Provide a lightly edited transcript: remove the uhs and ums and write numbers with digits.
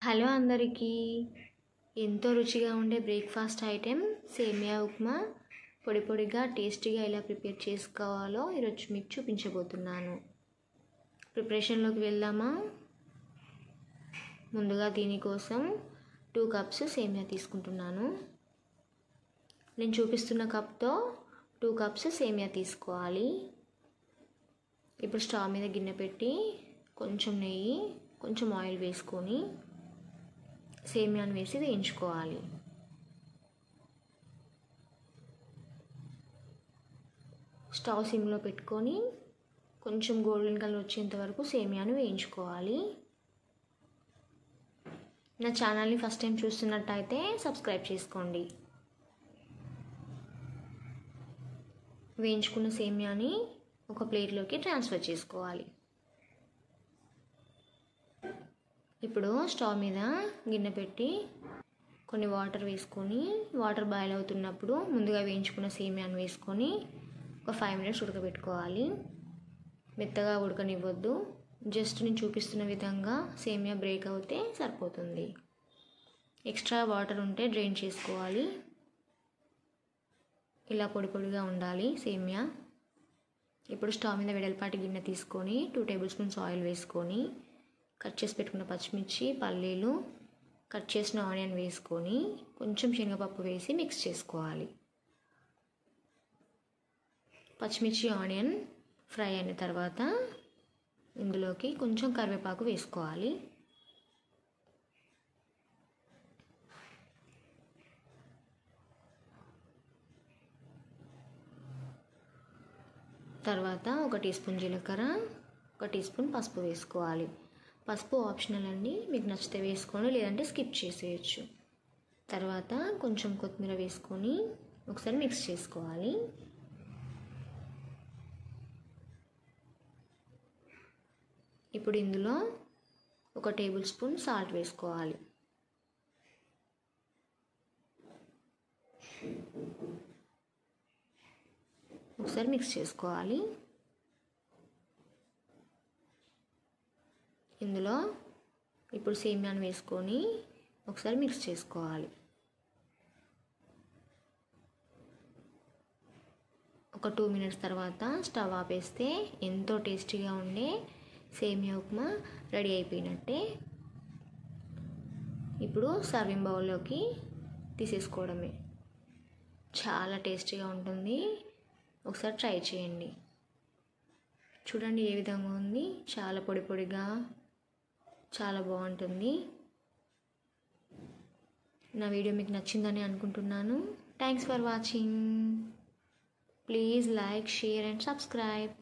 Hello అందరికీ. ఎంతో రుచిగా ఉండే బ్రేక్ఫాస్ట్ ఐటెం సేమియా ఉప్మా పొడి పొడిగా టేస్టీగా ఎలా ప్రిపేర్ చేసుకోవాలో ఈరోజు మీకు చూపించబోతున్నాను. ప్రిపరేషన్లోకి వెళ్దామా? ముందుగా దీనికోసం 2 కప్స్ సేమియా తీసుకుంటున్నాను. నేను చూపిస్తున్న కప్తో 2 కప్స్ సేమియా తీసుకోవాలి. ఇప్పుడు స్టవ్ మీద గిన్నె పెట్టి కొంచెం నెయ్యి కొంచెం ఆయిల్ వేసుకొని సేమియాను వేసి వేయించుకోవాలి. స్టవ్ సిమ్లో పెట్టుకొని కొంచెం గోల్డెన్ కలర్ వచ్చేంత వరకు సేమియాను వేయించుకోవాలి. నా ఛానల్ని ఫస్ట్ టైం చూస్తున్నట్టయితే సబ్స్క్రైబ్ చేసుకోండి. వేయించుకున్న సేమియాని ఒక ప్లేట్లోకి ట్రాన్స్ఫర్ చేసుకోవాలి. ఇప్పుడు స్టవ్ మీద గిన్నె పెట్టి కొన్ని వాటర్ వేసుకొని వాటర్ బాయిల్ అవుతున్నప్పుడు ముందుగా వేయించుకున్న సేమియాను వేసుకొని ఒక 5 మినిట్స్ ఉడకబెట్టుకోవాలి. మెత్తగా ఉడకనివ్వద్దు. జస్ట్ నేను చూపిస్తున్న విధంగా సేమియా బ్రేక్ అవుతే సరిపోతుంది. ఎక్స్ట్రా వాటర్ ఉంటే డ్రైన్ చేసుకోవాలి. ఇలా పొడి పొడిగా ఉండాలి సేమియా. ఇప్పుడు స్టవ్ మీద వెడల్పాటి గిన్నె తీసుకొని 2 టేబుల్ స్పూన్స్ ఆయిల్ వేసుకొని కట్ చేసి పెట్టుకున్న పచ్చిమిర్చి, పల్లీలు, కట్ చేసిన ఆనియన్ వేసుకొని కొంచెం శనగపప్పు వేసి మిక్స్ చేసుకోవాలి. పచ్చిమిర్చి ఆనియన్ ఫ్రై అయిన తర్వాత ఇందులోకి కొంచెం కరివేపాకు వేసుకోవాలి. తర్వాత 1 టీ స్పూన్ జీలకర్ర, 1 టీ స్పూన్ పసుపు వేసుకోవాలి. పసుపు ఆప్షనల్ అండి, మీకు నచ్చితే వేసుకోండి, లేదంటే స్కిప్ చేసేయచ్చు. తర్వాత కొంచెం కొత్తిమీర వేసుకొని ఒకసారి మిక్స్ చేసుకోవాలి. ఇప్పుడు ఇందులో 1 టేబుల్ స్పూన్ సాల్ట్ వేసుకోవాలి. ఒకసారి మిక్స్ చేసుకోవాలి. ఇందులో ఇప్పుడు సేమియాను వేసుకొని ఒకసారి మిక్స్ చేసుకోవాలి. ఒక 2 మినిట్స్ తర్వాత స్టవ్ ఆపేస్తే ఎంతో టేస్టీగా ఉండే సేమియా ఉప్మా రెడీ అయిపోయినట్టే. ఇప్పుడు సర్వింగ్ బౌల్లోకి తీసేసుకోవడమే. చాలా టేస్టీగా ఉంటుంది. ఒకసారి ట్రై చేయండి. చూడండి ఏ విధంగా ఉంది. చాలా పొడి పొడిగా చాలా బాగుంటుంది. నా వీడియో మీకు నచ్చిందని అనుకుంటున్నాను. Thanks for watching. Please like, share and subscribe.